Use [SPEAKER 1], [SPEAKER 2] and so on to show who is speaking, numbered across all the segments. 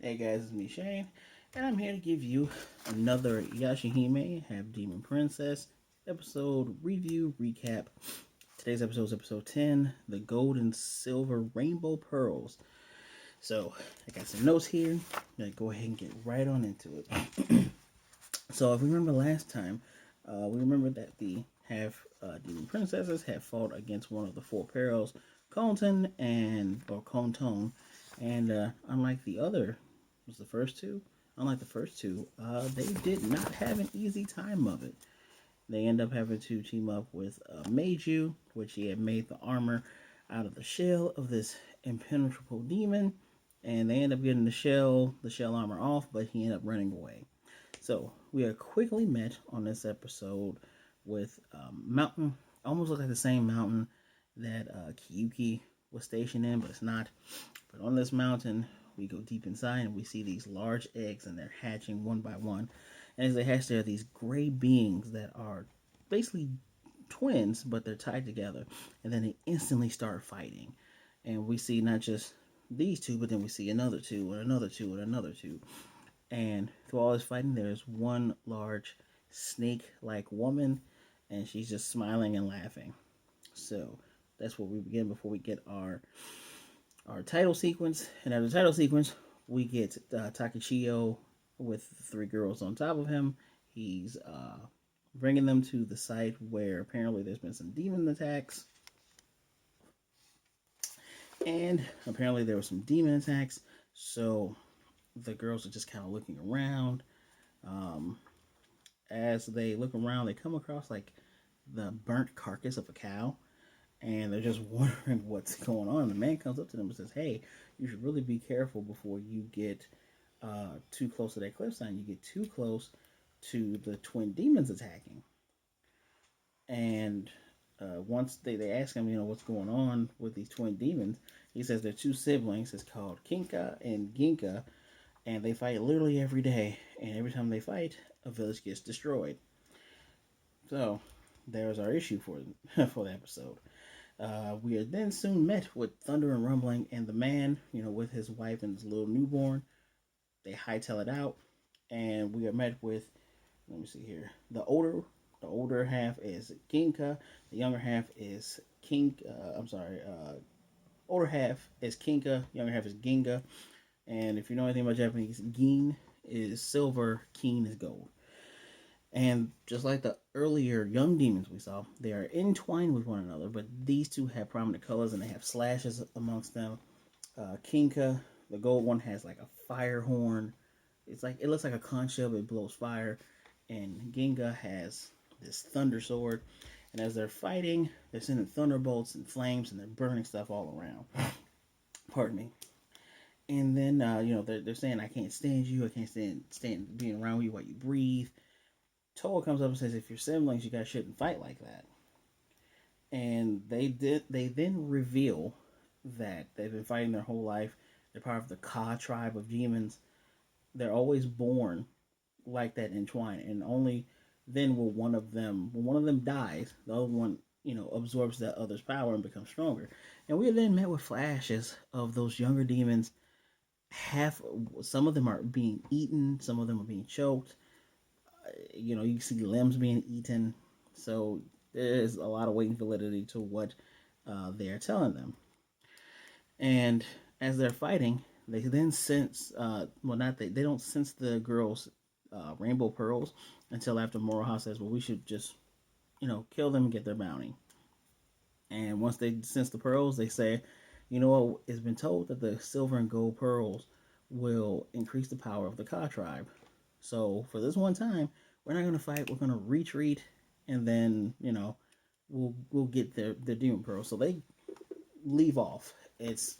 [SPEAKER 1] Hey guys, it's me Shane, and I'm here to give you another Yashahime Half Demon Princess episode review recap. Today's episode is episode 10, the Gold and Silver Rainbow Pearls. So, I got some notes here. I'm going to go ahead and get right on into it. So, if we remember last time, we remember that the half demon princesses had fought against one of the four perils, Conton, and unlike the other was the first two. Unlike the first two, they did not have an easy time of it. They end up having to team up with Meiju, which he had made the armor out of the shell of this impenetrable demon, and they end up getting the shell armor off, but he ended up running away. So we are quickly met on this episode with mountain, almost look like the same mountain that Kiyuki was stationed in, but it's not. But on this mountain, we go deep inside and we see these large eggs and they're hatching one by one. And as they hatch, there are these gray beings that are basically twins, but they're tied together. And then they instantly start fighting. And we see not just these two, but then we see another two and another two and another two. And through all this fighting, there's one large snake-like woman, and she's just smiling and laughing. So that's where we begin before we get our title sequence. And after the title sequence, we get Takechiyo with three girls on top of him. He's bringing them to the site where apparently there's been some demon attacks. And apparently there were some demon attacks. So the girls are just kind of looking around. As they look around, they come across like the burnt carcass of a cow. And they're just wondering what's going on. The man comes up to them and says, "Hey, you should really be careful before you get too close to that cliffside. You get too close to the twin demons attacking." And once they ask him, what's going on with these twin demons, he says they're two siblings. It's called Kinka and Ginka, and they fight literally every day. And every time they fight, a village gets destroyed. So there's our issue for the episode. We are then soon met with thunder and rumbling, and the man, with his wife and his little newborn, they hightail it out, and we are met with, let me see here, the older half is Ginka, the younger half is older half is Kinka, younger half is Ginga, and if you know anything about Japanese, Gin is silver, Kin is gold. And just like the earlier young demons we saw, they are entwined with one another, but these two have prominent colors and they have slashes amongst them. Kinka, the gold one, has like a fire horn. It looks like a conch shell, but it blows fire. And Ginga has this thunder sword. And as they're fighting, they're sending thunderbolts and flames, and they're burning stuff all around. Pardon me. And then they're saying, "I can't stand you. I can't stand being around you while you breathe." Toa comes up and says, "If you're siblings, you guys shouldn't fight like that." And they then reveal that they've been fighting their whole life. They're part of the Ka tribe of demons. They're always born like that entwined, and only then will when one of them dies, the other one, absorbs that other's power and becomes stronger. And we are then met with flashes of those younger demons. Some of them are being eaten, some of them are being choked. You see limbs being eaten. So there's a lot of weight and validity to what they're telling them. And as they're fighting, they then sense, they don't sense the girls' rainbow pearls until after Moroha says, "Well, we should just, kill them and get their bounty." And once they sense the pearls, they say, "It's been told that the silver and gold pearls will increase the power of the Ka tribe. So for this one time, we're not going to fight. We're going to retreat, and then we'll get their demon pearls." So they leave off. It's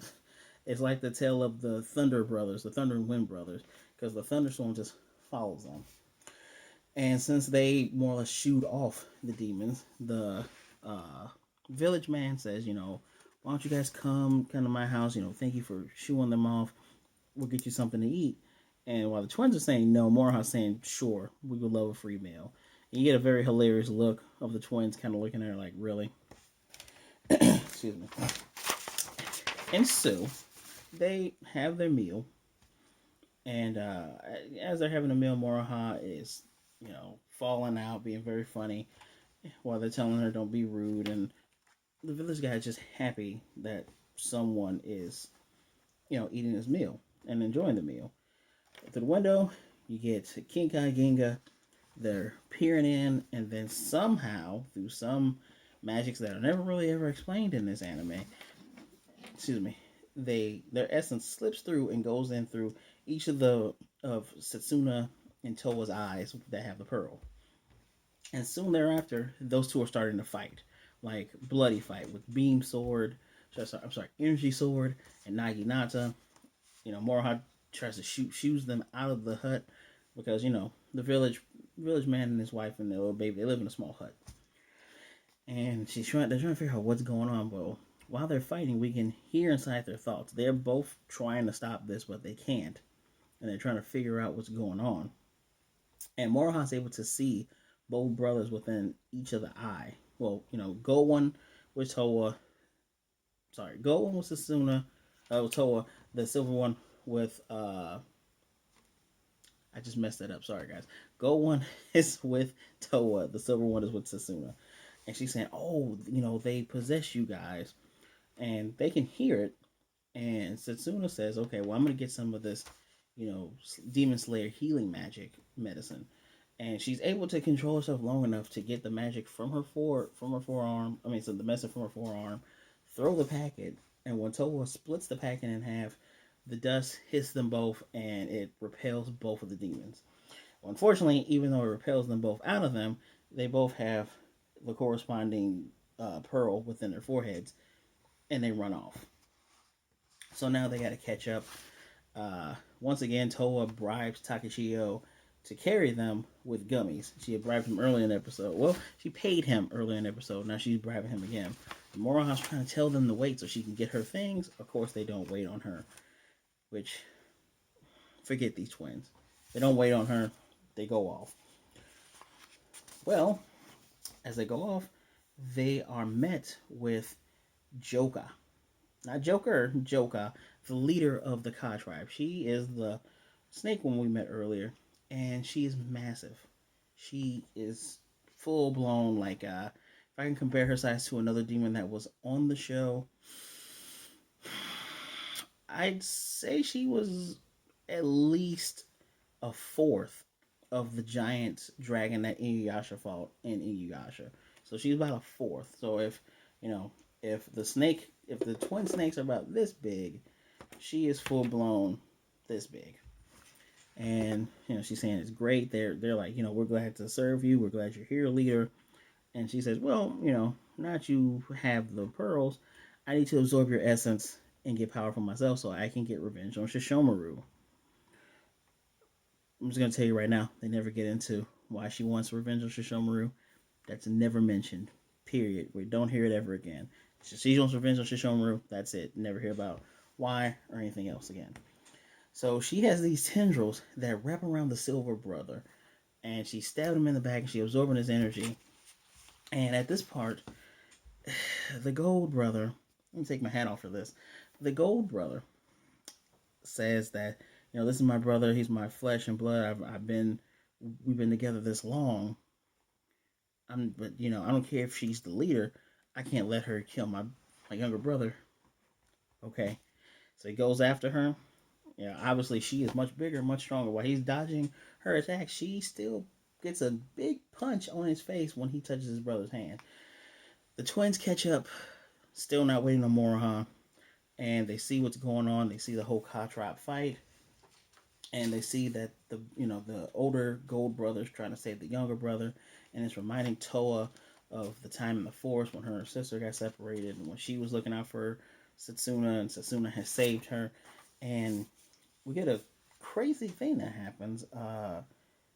[SPEAKER 1] like the tale of the Thunder Brothers, the Thunder and Wind Brothers, because the thunderstorm just follows them. And since they more or less shoot off the demons, the village man says, "Why don't you guys come to my house? Thank you for shooing them off. We'll get you something to eat." And while the twins are saying no, Moroha's saying, "Sure, we would love a free meal." And you get a very hilarious look of the twins kind of looking at her like, "Really?" Excuse me. And so they have their meal, And as they're having a meal, Moroha is, falling out, being very funny, while they're telling her don't be rude. And the village guy is just happy that someone is, eating his meal and enjoying the meal. Through the window, you get Kinka, Ginga. They're peering in, and then somehow, through some magics that are never really ever explained in this anime, excuse me, their essence slips through and goes in through each of Setsuna and Towa's eyes that have the pearl. And soon thereafter, those two are starting to fight, like bloody fight with beam sword. I'm sorry, energy sword and Naginata. Moroha tries to shoot them out of the hut because the village man and his wife and their little baby, they live in a small hut, and they're trying to figure out what's going on. Well, while they're fighting, we can hear inside their thoughts. They're both trying to stop this, but they can't, and they're trying to figure out what's going on. And Moroha's able to see both brothers within each of the eye. Well, go one with Towa. Sorry, go one with Sasuna. Towa. The silver one with I just messed that up. Sorry, guys. Go one is with Towa. The silver one is with Sasuna. And she's saying, "Oh, they possess you guys," and they can hear it. And Setsuna says, "Okay, well, I'm gonna get some of this, Demon Slayer healing magic medicine." And she's able to control herself long enough to get the magic from her forearm. I mean, so the medicine from her forearm, throw the packet, and when Towa splits the packet in half, the dust hits them both, and it repels both of the demons. Well, unfortunately, even though it repels them both out of them, they both have the corresponding pearl within their foreheads, and they run off. So now they got to catch up. Once again, Toa bribes Takashio to carry them with gummies. She had bribed him earlier in the episode. Well, she paid him earlier in the episode. Now she's bribing him again. Moroha's trying to tell them to wait so she can get her things. Of course, they don't wait on her. Which, forget these twins. They don't wait on her. They go off. Well, as they go off, they are met with Joka. Not Joker, Joka, the leader of the Ka tribe. She is the snake one we met earlier, and she is massive. She is full blown, like, if I can compare her size to another demon that was on the show, I'd say she was at least a fourth of the giant dragon that Inuyasha fought in Inuyasha. So she's about a fourth. So if the twin snakes are about this big, she is full blown this big. And she's saying it's great. They're like, we're glad to serve you. We're glad you're here, leader. And she says, well, now that you have the pearls, I need to absorb your essence and get power for myself so I can get revenge on Shishomaru. I'm just gonna tell you right now, they never get into why she wants revenge on Shishomaru. That's never mentioned. Period. We don't hear it ever again. She wants revenge on Shishomaru. That's it. Never hear about why or anything else again. So she has these tendrils that wrap around the silver brother, and she stabbed him in the back, and she absorbing his energy. And at this part, the gold brother, let me take my hat off for this. The gold brother says that, this is my brother. He's my flesh and blood. We've been together this long. But I don't care if she's the leader. I can't let her kill my younger brother. Okay, so he goes after her. Obviously she is much bigger, much stronger. While he's dodging her attack, she still gets a big punch on his face when he touches his brother's hand. The twins catch up, still not waiting on Moroha, and they see what's going on. They see the whole Ka tribe fight, and they see that the older gold brother's trying to save the younger brother, and it's reminding Toa of the time in the forest when her and her sister got separated, and when she was looking out for Setsuna, and Setsuna has saved her. And we get a crazy thing that happens.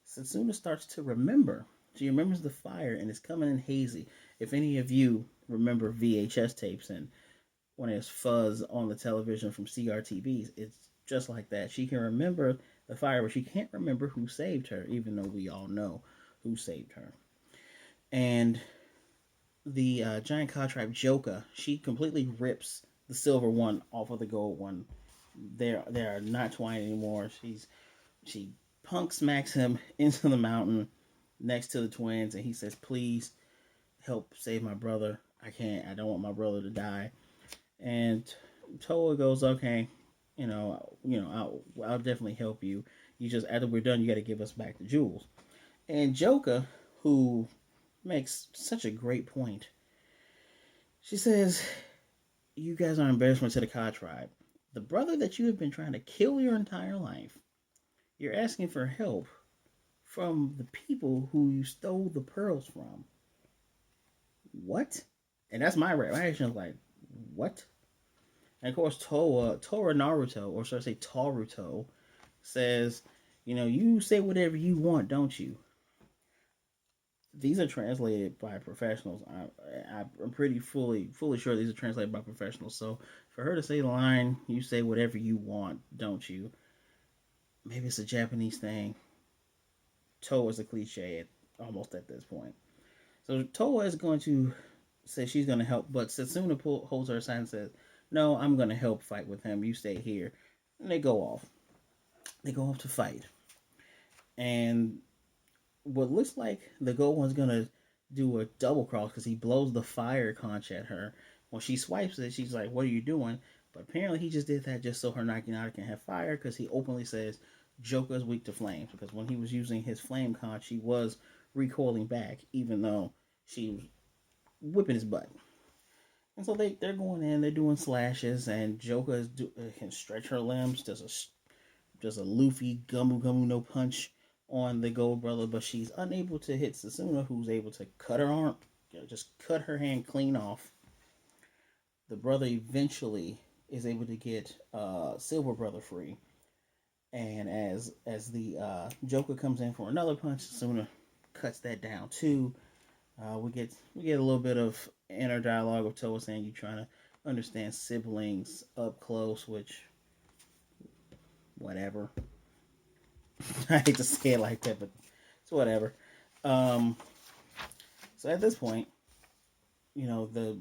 [SPEAKER 1] Setsuna starts to remember. She remembers the fire, and it's coming in hazy. If any of you remember VHS tapes and when there's fuzz on the television from CRTVs, it's just like that. She can remember the fire, but she can't remember who saved her, even though we all know who saved her. And the giant Ka tribe Joka, she completely rips the silver one off of the gold one, They are not twined anymore. She punk smacks him into the mountain next to the twins, and he says, "Please help save my brother. I can't. I don't want my brother to die." And Toa goes, "Okay, I'll definitely help you. You just after we're done, you got to give us back the jewels." And Joka, who makes such a great point, she says, "You guys are embarrassment to the Ka tribe. The brother that you have been trying to kill your entire life, you're asking for help from the people who you stole the pearls from. What?" And that's my reaction. Like, what? And of course, Tora Naruto, or should I say Taruto, says, "You say whatever you want, don't you?" These are translated by professionals. I'm pretty fully sure these are translated by professionals. So for her to say the line, "You say whatever you want, don't you?" Maybe it's a Japanese thing. Toa is a cliche almost at this point. So Toa is going to say she's going to help, but Setsuna holds her aside and says, "No, I'm going to help fight with him. You stay here." And they go off. They go off to fight. And what looks like the gold one's going to do a double cross because he blows the fire conch at her. When she swipes it, she's like, "What are you doing?" But apparently he just did that just so her Naginata can have fire because he openly says Joker's weak to flames. Because when he was using his flame conch, he was recoiling back, even though she was whipping his butt. And so they're going in, they're doing slashes, and Joker can stretch her limbs, does a Luffy Gumu Gumu no punch on the Gold Brother, but she's unable to hit Sasuna, who's able to cut her arm, just cut her hand clean off. The brother eventually is able to get Silver Brother free, and as the Joker comes in for another punch, Sasuna cuts that down too. We get a little bit of inner dialogue of Toa saying you trying to understand siblings up close, which whatever. I hate to say it like that, but it's whatever. Um, so at this point, the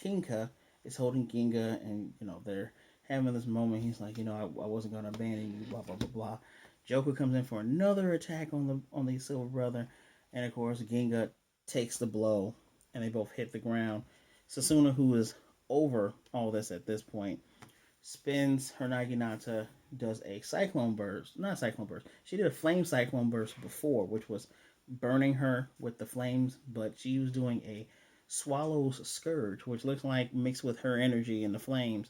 [SPEAKER 1] Kinka is holding Ginga, and they're having this moment. He's like, I wasn't gonna abandon you, blah blah blah blah. Joker comes in for another attack on the Silver Brother, and of course Ginga takes the blow, and they both hit the ground. Sasuna, who is over all this at this point, spins her Naginata, does a cyclone burst. Not a cyclone burst. She did a flame cyclone burst before, which was burning her with the flames, but she was doing a swallow's scourge, which looks like mixed with her energy in the flames.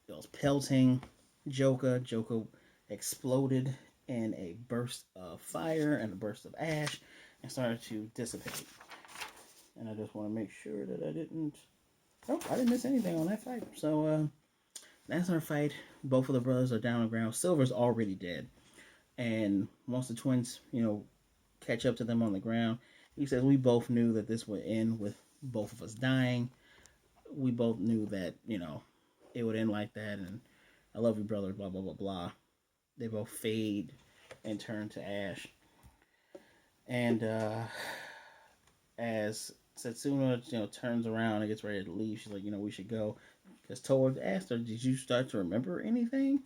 [SPEAKER 1] It was pelting Joka. Joka exploded in a burst of fire and a burst of ash and started to dissipate. And I just want to make sure that I didn't. Oh, I didn't miss anything on that fight. So that's our fight. Both of the brothers are down on the ground. Silver's already dead. And once the twins, catch up to them on the ground, he says, "We both knew that this would end with both of us dying. We both knew that, it would end like that. And I love you, brother, blah, blah, blah, blah." They both fade and turn to ash. And as Setsuna, turns around and gets ready to leave, she's like, "We should go." Because Toa asked her, "Did you start to remember anything?"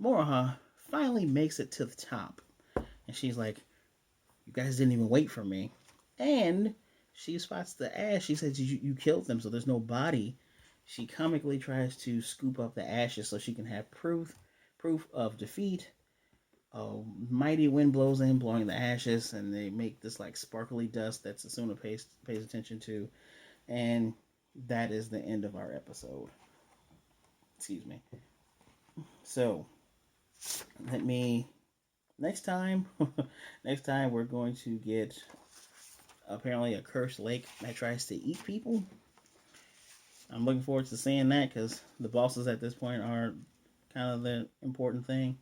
[SPEAKER 1] Moroha finally makes it to the top. And she's like, "You guys didn't even wait for me." And she spots the ash. She says, "You killed them, so there's no body." She comically tries to scoop up the ashes so she can have proof of defeat. A mighty wind blows in, blowing the ashes, and they make this like sparkly dust that Sasuna pays attention to. And that is the end of our episode. Excuse me. So, let me next time we're going to get apparently a cursed lake that tries to eat people. I'm looking forward to seeing that because the bosses at this point are kind of the important thing.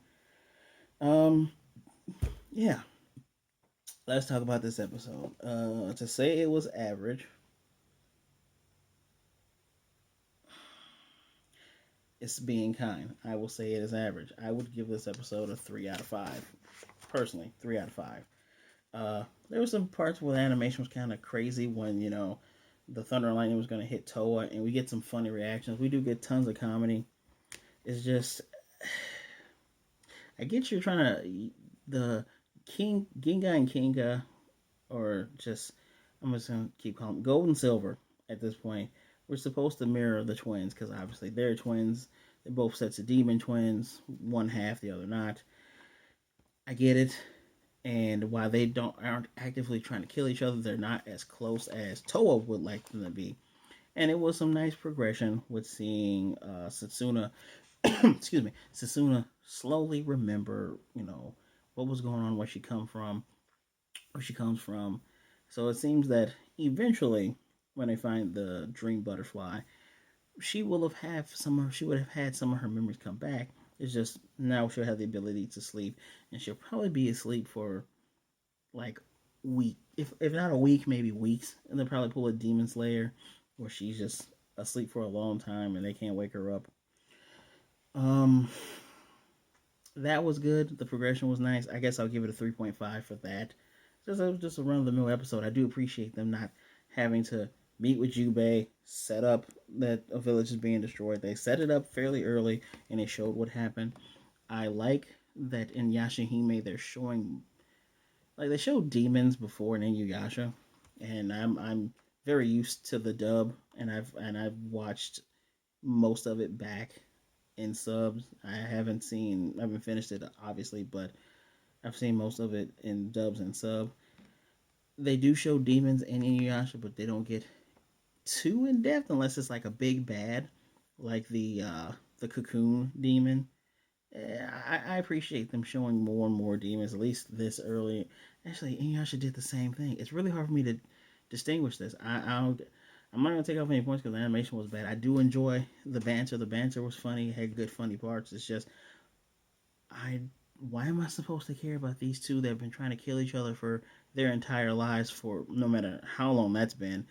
[SPEAKER 1] Yeah, let's talk about this episode. To say it was average, it's being kind. I will say it is average. I would give this episode a 3 out of 5. Personally, 3 out of 5. There were some parts where the animation was kind of crazy when the thunder and lightning was going to hit Toa, and we get some funny reactions. We do get tons of comedy, It's just, I get you're trying to the Ginga and Kinga, or just I'm just gonna keep calling them Gold and Silver at this point. We're supposed to mirror the twins because obviously they're twins. They're both sets of demon twins, one half, the other not. I get it. And while they don't aren't actively trying to kill each other, they're not as close as Toa would like them to be. And it was some nice progression with seeing Satsuna, excuse me, Satsuna slowly remember, what was going on, where she comes from. So it seems that eventually, when they find the dream butterfly, she would have had some of her memories come back. It's just now she'll have the ability to sleep, and she'll probably be asleep for like week, if not a week, maybe weeks, and they'll probably pull a demon slayer where she's just asleep for a long time and they can't wake her up. Um, that was good. The progression was nice. I guess I'll give it a 3.5 for that. It was just a run of the mill episode. I do appreciate them not having to meet with Jubei, set up that a village is being destroyed. They set it up fairly early and they showed what happened. I like that in Yashahime they're showing, like, they showed demons before in Inuyasha, and I'm very used to the dub, and I've watched most of it back in subs. I haven't finished it obviously, but I've seen most of it in dubs and sub. They do show demons in Inuyasha, but they don't get too in depth unless it's like a big bad, like the cocoon demon. I appreciate them showing more and more demons, at least this early. Actually, Inuyasha did the same thing. It's really hard for me to distinguish this. I'm not gonna take off any points because the animation was bad. I do enjoy the banter. The banter was funny. It had good funny parts. It's just I. Why am I supposed to care about these two that have been trying to kill each other for their entire lives, for no matter how long that's been?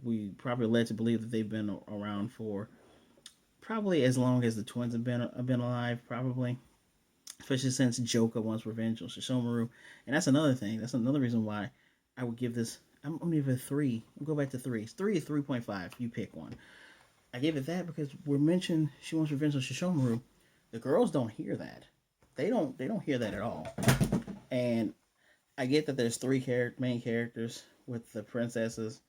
[SPEAKER 1] We probably led to believe that they've been around for probably as long as the twins have been alive. Probably, especially since Joker wants revenge on Shishomaru. And that's another thing. That's another reason why I would give this. I'm gonna give it a 3. We'll go back to 3. It's 3 or 3.5. You pick one. I gave it that because we're mentioned she wants revenge on Shishomaru. The girls don't hear that. They don't hear that at all. And I get that there's three main characters with the princesses.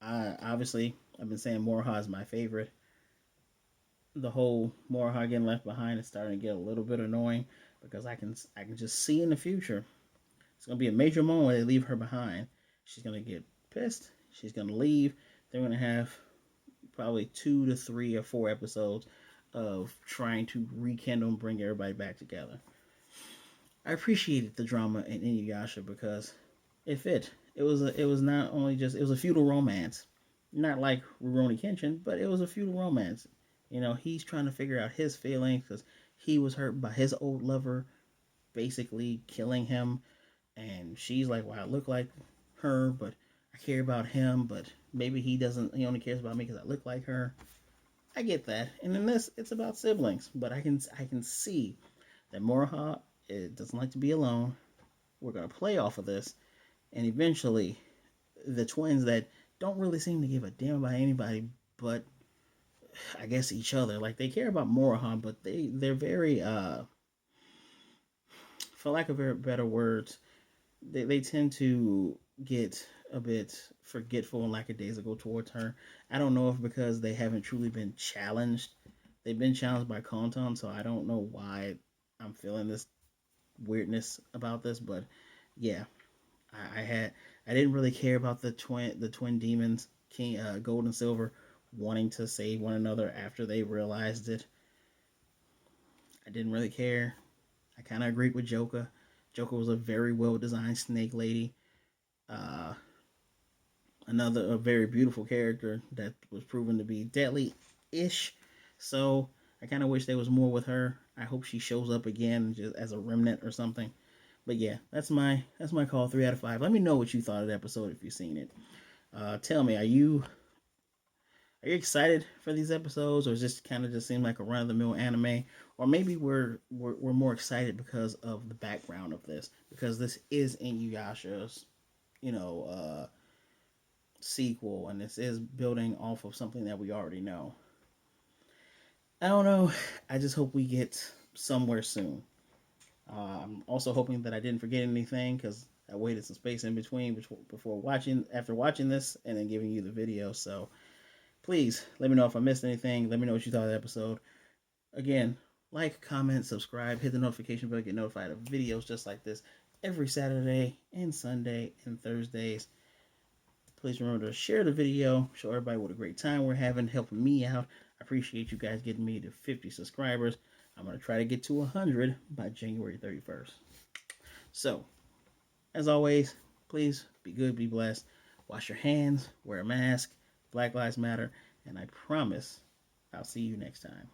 [SPEAKER 1] Obviously I've been saying Moroha is my favorite. The whole Moroha getting left behind is starting to get a little bit annoying because I can just see in the future it's gonna be a major moment where they leave her behind. She's gonna get pissed. She's gonna leave. They're gonna have probably 2 to 3 or 4 episodes of trying to rekindle and bring everybody back together. I appreciated the drama in Inuyasha because it fit. It was not only just it was a feudal romance, not like Rurouni Kenshin, but it was a feudal romance. He's trying to figure out his feelings because he was hurt by his old lover basically killing him, and she's like, "Well, I look like her, but I care about him, but maybe he doesn't. He only cares about me because I look like her." I get that, and in this, it's about siblings, but I can see that Moroha doesn't like to be alone. We're gonna play off of this, and eventually, the twins that don't really seem to give a damn about anybody, but I guess each other. Like they care about Moroha, but they're very for lack of better words, they tend to get a bit forgetful and lackadaisical towards her. I don't know if because they haven't truly been challenged. They've been challenged by Konton, so I don't know why I'm feeling this weirdness about this. But yeah, I didn't really care about the twin demons, King Gold and Silver, wanting to save one another after they realized it. I didn't really care. I kind of agreed with Joker. Joker was a very well designed snake lady. Uh, Another a very beautiful character that was proven to be deadly ish. So I kind of wish there was more with her. I hope she shows up again just as a remnant or something. But yeah, that's my call. 3 out of 5. Let me know what you thought of the episode if you've seen it. Tell me, are you excited for these episodes, or is this kind of just seem like a run of the mill anime, or maybe we're more excited because of the background of this, because this is Inuyasha's, you know, sequel, and this is building off of something that we already know. I don't know. I just hope we get somewhere soon. I'm also hoping that I didn't forget anything because I waited some space in between before after watching this, and then giving you the video. So please let me know if I missed anything. Let me know what you thought of the episode. Again, like, comment, subscribe, hit the notification bell, get notified of videos just like this every Saturday and Sunday and Thursdays. Please remember to share the video, show everybody what a great time we're having, helping me out. I appreciate you guys getting me to 50 subscribers. I'm going to try to get to 100 by January 31st. So, as always, please be good, be blessed, wash your hands, wear a mask, Black Lives Matter, and I promise I'll see you next time.